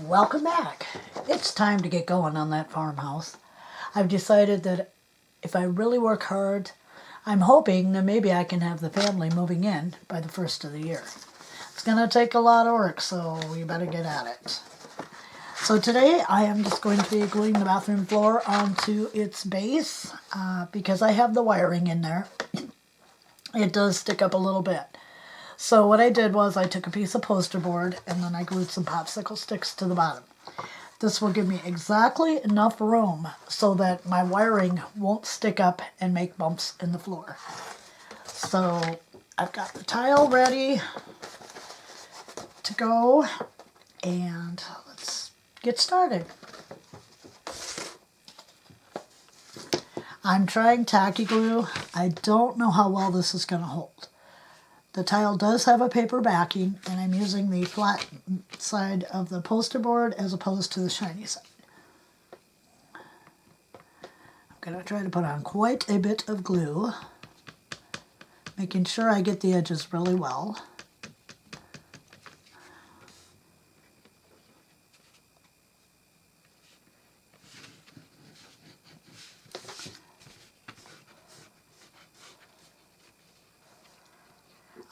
Welcome back. It's time to get going on that farmhouse. I've decided that if I really work hard, I'm hoping that maybe I can have the family moving in by the first of the year. It's going to take a lot of work, so we better get at it. So today I am just going to be gluing the bathroom floor onto its base because I have the wiring in there. It does stick up a little bit. So what I did was I took a piece of poster board and then I glued some popsicle sticks to the bottom. This will give me exactly enough room so that my wiring won't stick up and make bumps in the floor. So I've got the tile ready to go and let's get started. I'm trying tacky glue. I don't know how well this is going to hold. The tile does have a paper backing, and I'm using the flat side of the poster board as opposed to the shiny side. I'm going to try to put on quite a bit of glue, making sure I get the edges really well.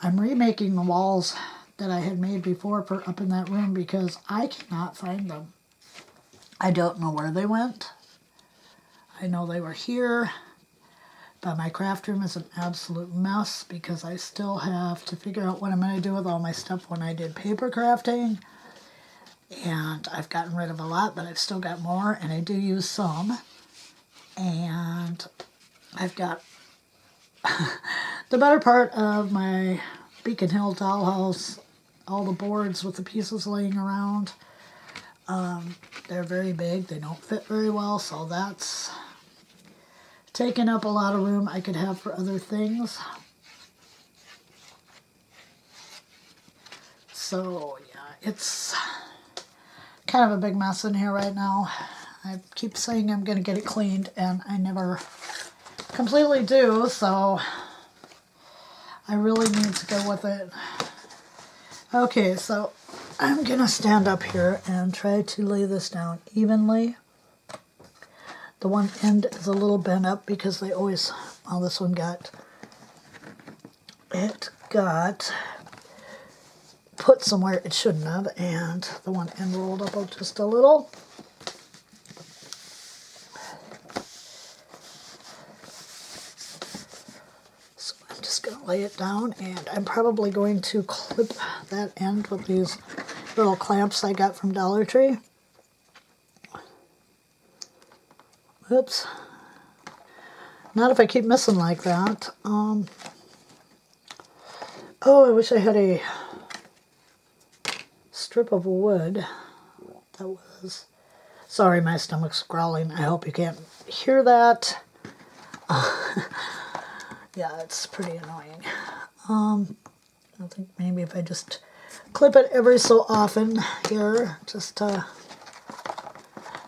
I'm remaking the walls that I had made before for up in that room because I cannot find them. I don't know where they went. I know they were here, but my craft room is an absolute mess because I still have to figure out what I'm going to do with all my stuff when I did paper crafting. And I've gotten rid of a lot, but I've still got more, and I do use some. And I've got the better part of my Beacon Hill dollhouse, all the boards with the pieces laying around. They're very big. They don't fit very well, so that's taking up a lot of room I could have for other things. So, yeah, it's kind of a big mess in here right now. I keep saying I'm going to get it cleaned, and I never completely do, so I really need to go with it. Okay, so I'm going to stand up here and try to lay this down evenly. The one end is a little bent up because they always, well, this one got put somewhere it shouldn't have, and the one end rolled up just a little. Going to lay it down, and I'm probably going to clip that end with these little clamps I got from Dollar Tree. Oops. Not if I keep missing like that. Oh, I wish I had a strip of wood. That was... Sorry, my stomach's growling. I hope you can't hear that. Yeah, it's pretty annoying. I think maybe if I just clip it every so often here, just to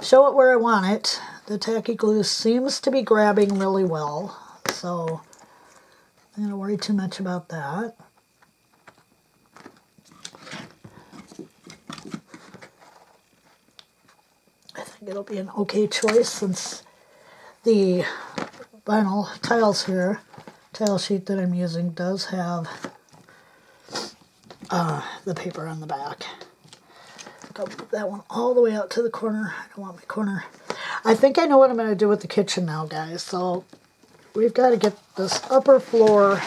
show it where I want it. The tacky glue seems to be grabbing really well, so I'm not going to worry too much about that. I think it'll be an okay choice since the vinyl tiles here, tile sheet that I'm using does have the paper on the back. I'll move that one all the way out to the corner. I don't want my corner. I think I know what I'm going to do with the kitchen now, guys. So we've got to get this upper floor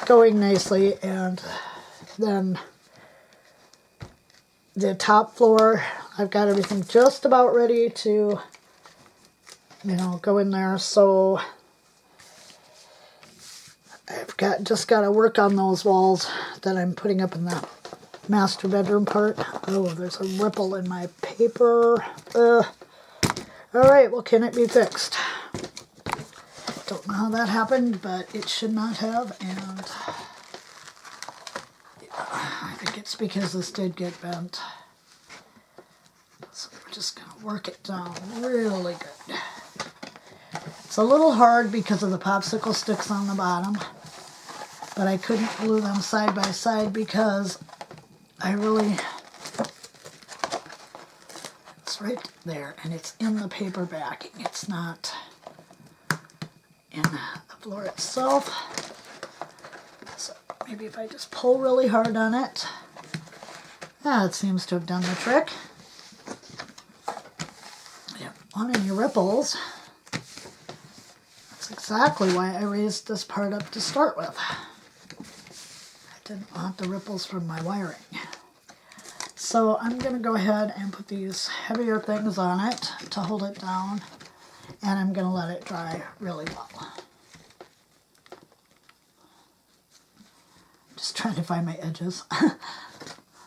going nicely, and then the top floor, I've got everything just about ready to, go in there. So I've just got to work on those walls that I'm putting up in the master bedroom part. Oh, there's a ripple in my paper. All right, well, can it be fixed? Don't know how that happened, but it should not have, and I think it's because this did get bent. So we're just going to work it down really good. It's a little hard because of the popsicle sticks on the bottom, but I couldn't glue them side by side because I really right there, and it's in the paper backing. It's not in the floor itself. So maybe if I just pull really hard on it, that seems to have done the trick. I don't want any ripples. That's exactly why I raised this part up to start with. I didn't want the ripples from my wiring. So I'm going to go ahead and put these heavier things on it to hold it down, and I'm going to let it dry really well. Just trying to find my edges. A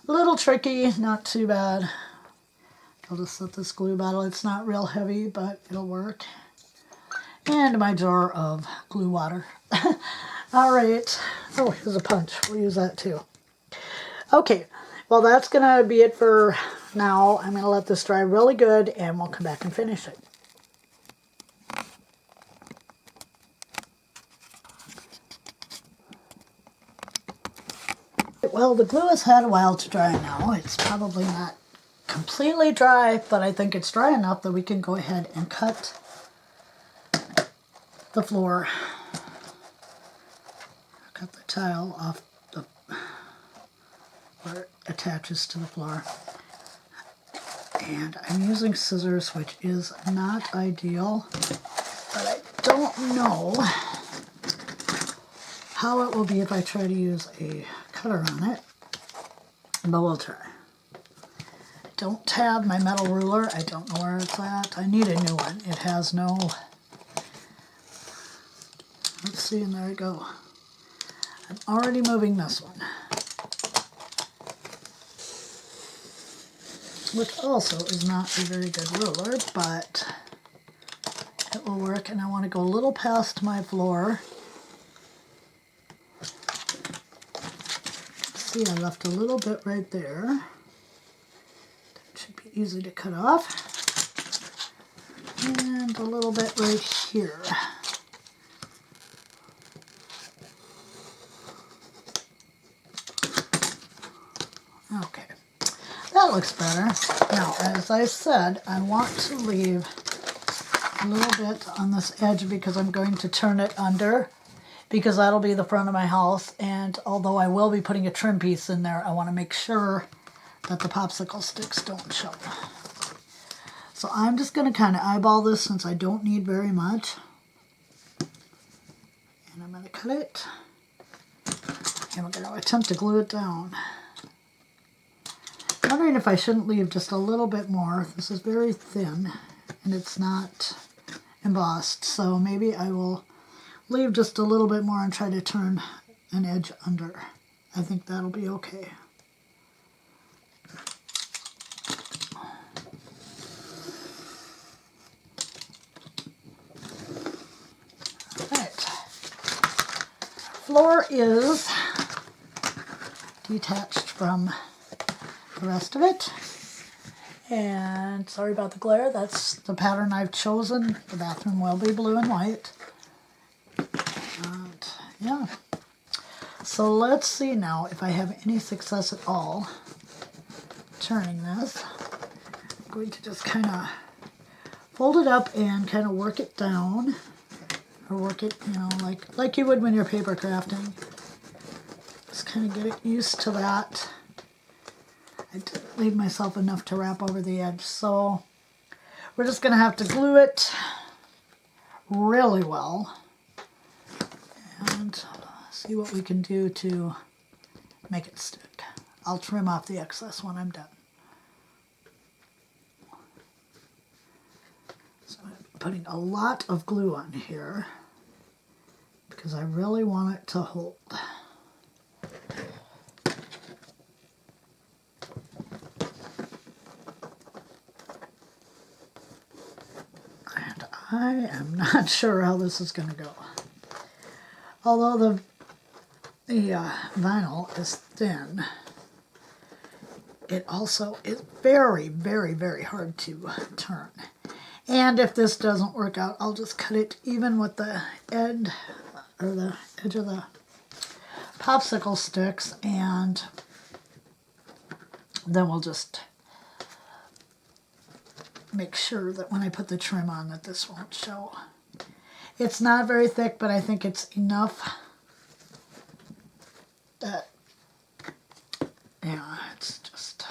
little tricky, not too bad. I'll just set this glue bottle. It's not real heavy, but it'll work. And my jar of glue water. All right. Oh, here's a punch. We'll use that too. Okay. Well, that's going to be it for now. I'm going to let this dry really good, and we'll come back and finish it. Well, the glue has had a while to dry now. It's probably not completely dry, but I think it's dry enough that we can go ahead and cut the floor, cut the tile off the where it attaches to the floor. And I'm using scissors, which is not ideal, but I don't know how it will be if I try to use a cutter on it, but we'll try. I don't have my metal ruler. I don't know where it's at. I need a new one. It has no... Let's see, and there we go. I'm already moving this one, which also is not a very good ruler, but it will work. And I want to go a little past my floor. See, I left a little bit right there. That should be easy to cut off. And a little bit right here. Okay. That looks better. Now, as I said, I want to leave a little bit on this edge because I'm going to turn it under, because that'll be the front of my house. And although I will be putting a trim piece in there, I want to make sure that the popsicle sticks don't show. So I'm just going to kind of eyeball this since I don't need very much. And I'm going to cut it. And we're going to attempt to glue it down. I'm wondering if I shouldn't leave just a little bit more. This is very thin and it's not embossed, so maybe I will leave just a little bit more and try to turn an edge under. I think that'll be okay. Alright. Floor is detached from the rest of it, and sorry about the glare. That's the pattern I've chosen. The bathroom will be blue and white. And yeah, so let's see now if I have any success at all turning this. I'm going to just kind of fold it up and kind of work it down, or work it, you know, like you would when you're paper crafting. Just kind of get it used to that. I didn't leave myself enough to wrap over the edge, so we're just going to have to glue it really well and see what we can do to make it stick. I'll trim off the excess when I'm done. So I'm putting a lot of glue on here because I really want it to hold. I am not sure how this is going to go. Although the vinyl is thin, it also is very, very, very hard to turn. And if this doesn't work out, I'll just cut it even with the end, or the edge of the popsicle sticks, and then we'll just make sure that when I put the trim on that this won't show. It's not very thick, but I think it's enough that, yeah, it's just,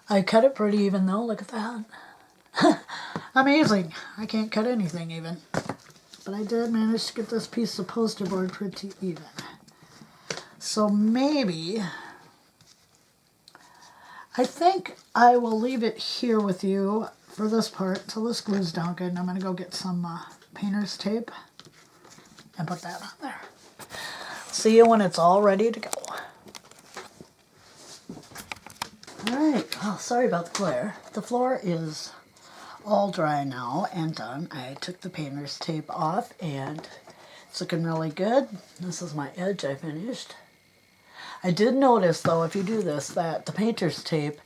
I cut it pretty even though, look at that. Amazing. I can't cut anything even. But I did manage to get this piece of poster board pretty even. So maybe, I think I will leave it here with you for this part until this glues down good. And I'm going to go get some painter's tape and put that on there. See you when it's all ready to go. Alright, well, sorry about the glare. The floor is all dry now and done. I took the painter's tape off and it's looking really good. This is my edge I finished. I did notice though, if you do this, that the painter's tape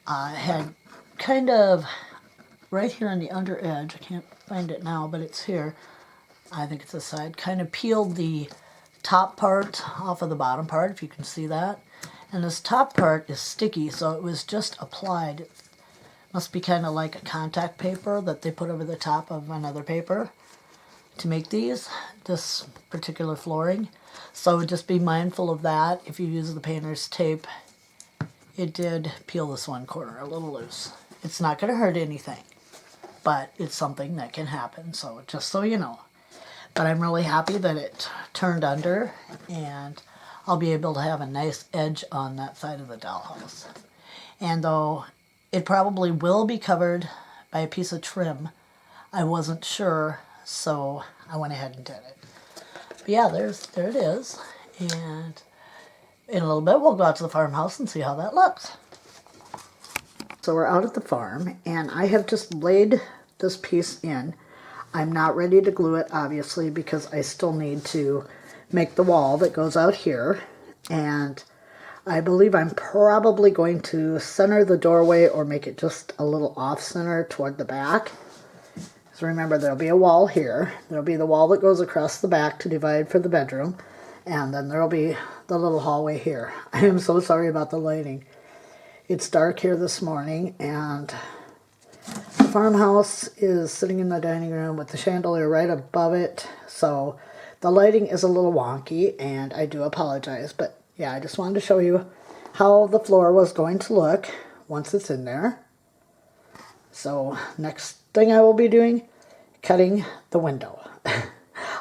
had kind of right here on the under edge, I can't find it now, but it's here. I think it's the side, kind of peeled the top part off of the bottom part, if you can see that. And this top part is sticky, so it was just applied. It must be kind of like a contact paper that they put over the top of another paper to make this particular flooring. So just be mindful of that. If you use the painter's tape, it did peel this one corner a little loose. It's not going to hurt anything, but it's something that can happen, so just so you know. But I'm really happy that it turned under, and I'll be able to have a nice edge on that side of the dollhouse. And though it probably will be covered by a piece of trim, I wasn't sure, so I went ahead and did it. But yeah, there it is. And in a little bit, we'll go out to the farmhouse and see how that looks. So we're out at the farm, and I have just laid this piece in. I'm not ready to glue it, obviously, because I still need to make the wall that goes out here. And I believe I'm probably going to center the doorway or make it just a little off-center toward the back. So remember, there'll be a wall here. There'll be the wall that goes across the back to divide for the bedroom. And then there'll be the little hallway here. I am so sorry about the lighting. It's dark here this morning, and the farmhouse is sitting in the dining room with the chandelier right above it. So the lighting is a little wonky, and I do apologize. But yeah, I just wanted to show you how the floor was going to look once it's in there. So next thing I will be doing, cutting the window.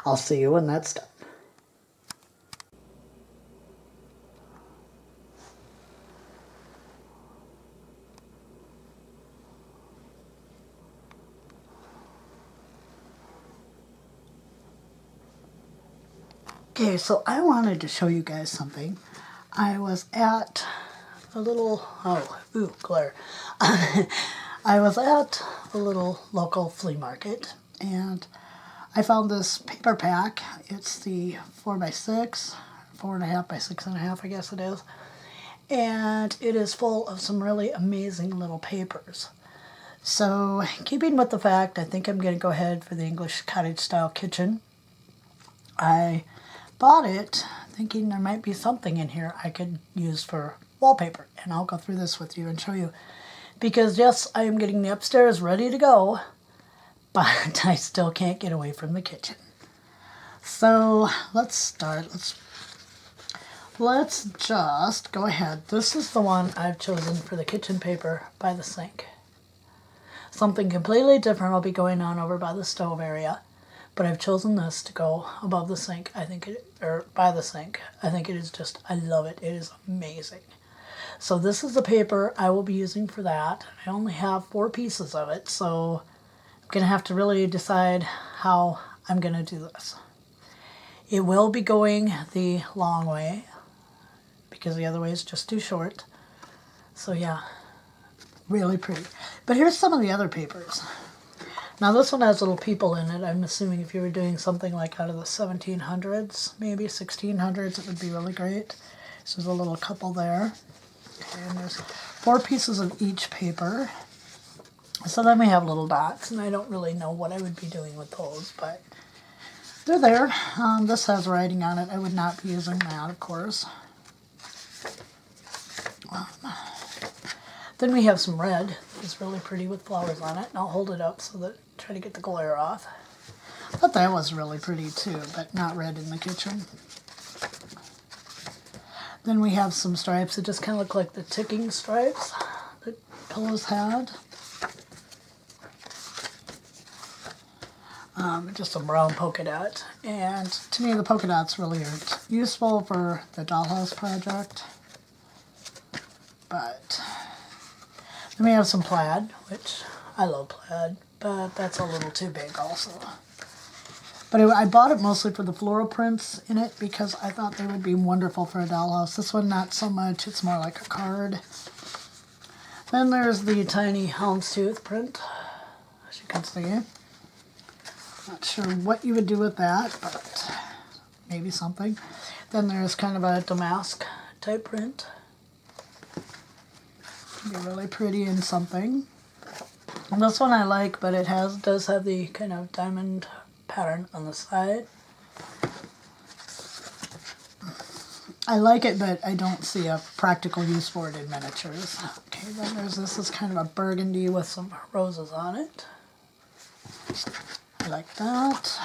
I'll see you when that's done. Okay, so I wanted to show you guys something. I was at a little, glare. I was at a little local flea market, and I found this paper pack. It's the 4x6, 4.5 by 6.5, I guess it is. And it is full of some really amazing little papers. So, keeping with the fact, I think I'm going to go ahead for the English cottage style kitchen. I bought it thinking there might be something in here I could use for wallpaper, and I'll go through this with you and show you, because yes, I am getting the upstairs ready to go, but I still can't get away from the kitchen. So let's start. Let's just go ahead. This is the one I've chosen for the kitchen paper by the sink. Something completely different will be going on over by the stove area. But I've chosen this to go above the sink. Or by the sink. I think it is just, I love it. It is amazing. So this is the paper I will be using for that. I only have 4 pieces of it, so I'm going to have to really decide how I'm going to do this. It will be going the long way, because the other way is just too short. So yeah, really pretty. But here's some of the other papers. Now this one has little people in it. I'm assuming if you were doing something like out of the 1700s, maybe 1600s, it would be really great. So there's a little couple there. Okay, and there's 4 pieces of each paper. So then we have little dots, and I don't really know what I would be doing with those, but they're there. This has writing on it. I would not be using that, of course. Then we have some red. is really pretty with flowers on it. And I'll hold it up so that try to get the glare off. I thought that was really pretty too, but not red in the kitchen. Then we have some stripes that just kind of look like the ticking stripes that pillows had. Just a brown polka dot. And to me, the polka dots really aren't useful for the dollhouse project. But then we have some plaid, which I love plaid, but that's a little too big also. But I bought it mostly for the floral prints in it because I thought they would be wonderful for a dollhouse. This one, not so much. It's more like a card. Then there's the tiny houndstooth print, as you can see. Not sure what you would do with that, but maybe something. Then there's kind of a damask type print. Be really pretty in something. And this one I like, but it does have the kind of diamond pattern on the side. I like it, but I don't see a practical use for it in miniatures. Okay, then there's this is kind of a burgundy with some roses on it. I like that.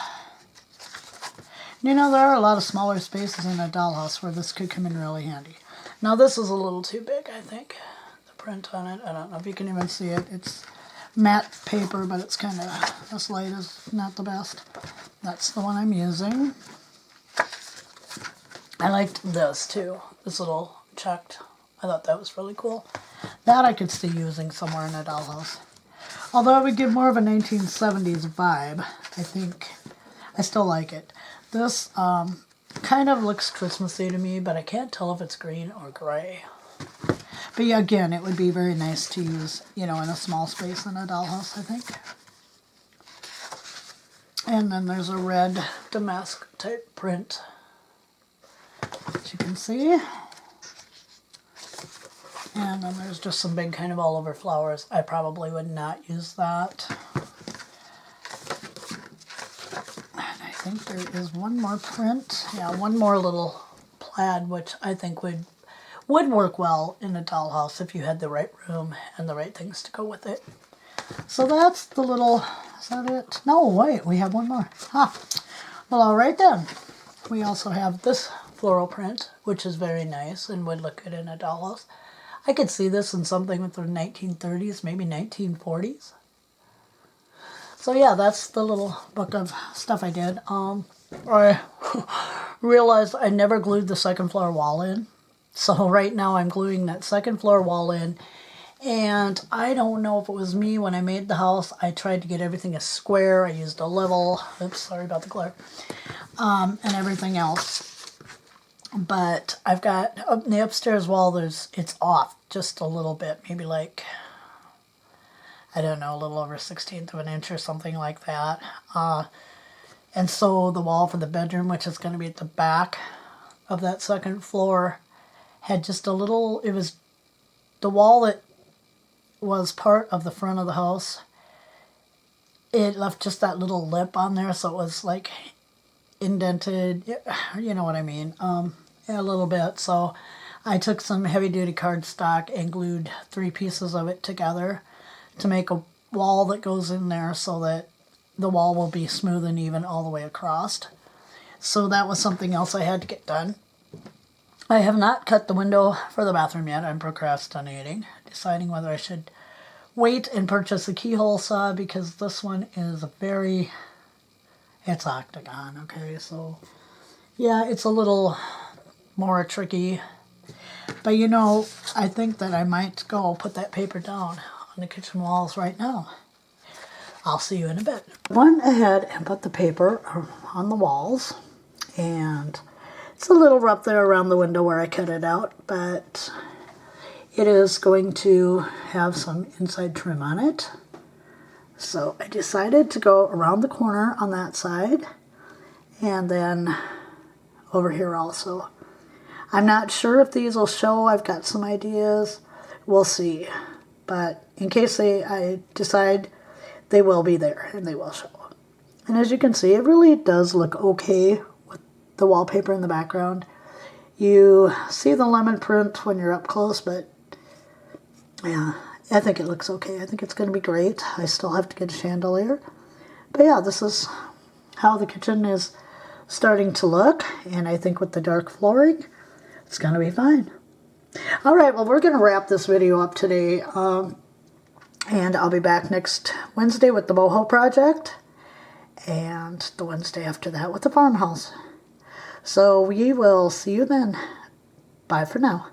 You know, there are a lot of smaller spaces in a dollhouse where this could come in really handy. Now this is a little too big, I think. The print on it, I don't know if you can even see it. It's matte paper, but it's kind of, this light is not the best. That's the one I'm using. I liked this too, this little checked. I thought that was really cool. That I could see using somewhere in a dollhouse. Although it would give more of a 1970s vibe, I think. I still like it. This kind of looks Christmassy to me, but I can't tell if it's green or gray. But yeah, again, it would be very nice to use, you know, in a small space in a dollhouse, I think. And then there's a red damask type print, as you can see. And then there's just some big kind of all over flowers. I probably would not use that. And I think there is one more print. Yeah, one more little plaid, which I think would work well in a dollhouse if you had the right room and the right things to go with it. So that's the little, is that it? No, wait, we have one more. Well, all right then. We also have this floral print, which is very nice and would look good in a dollhouse. I could see this in something with the 1930s, maybe 1940s. So yeah, that's the little book of stuff I did. I realized I never glued the second floor wall in. So right now I'm gluing that second floor wall in. And I don't know if it was me when I made the house. I tried to get everything a square. I used a level. Oops, sorry about the glare. And everything else. But I've got up in the upstairs wall, it's off just a little bit. Maybe like, I don't know, a little over 1/16 of an inch or something like that. And so the wall for the bedroom, which is going to be at the back of that second floor, had just a little, it was the wall that was part of the front of the house. It left just that little lip on there, so it was like indented, you know what I mean, a little bit. So I took some heavy-duty cardstock and glued 3 pieces of it together to make a wall that goes in there so that the wall will be smooth and even all the way across. So that was something else I had to get done. I have not cut the window for the bathroom yet. I'm procrastinating, deciding whether I should wait and purchase a keyhole saw, because this one is it's octagon, okay? So yeah, it's a little more tricky. But you know, I think that I might go put that paper down on the kitchen walls right now. I'll see you in a bit. Went ahead and put the paper on the walls, and it's a little rough there around the window where I cut it out, but it is going to have some inside trim on it. So I decided to go around the corner on that side, and then over here also. I'm not sure if these will show. I've got some ideas. We'll see. But in case I decide, they will be there and they will show. And as you can see, it really does look okay with the wallpaper in the background. You see the lemon print when you're up close, but yeah, I think it looks okay. I think it's going to be great. I still have to get a chandelier. But yeah, this is how the kitchen is starting to look. And I think with the dark flooring, it's going to be fine. All right, well, we're going to wrap this video up today. And I'll be back next Wednesday with the boho project. And the Wednesday after that with the farmhouse. So we will see you then. Bye for now.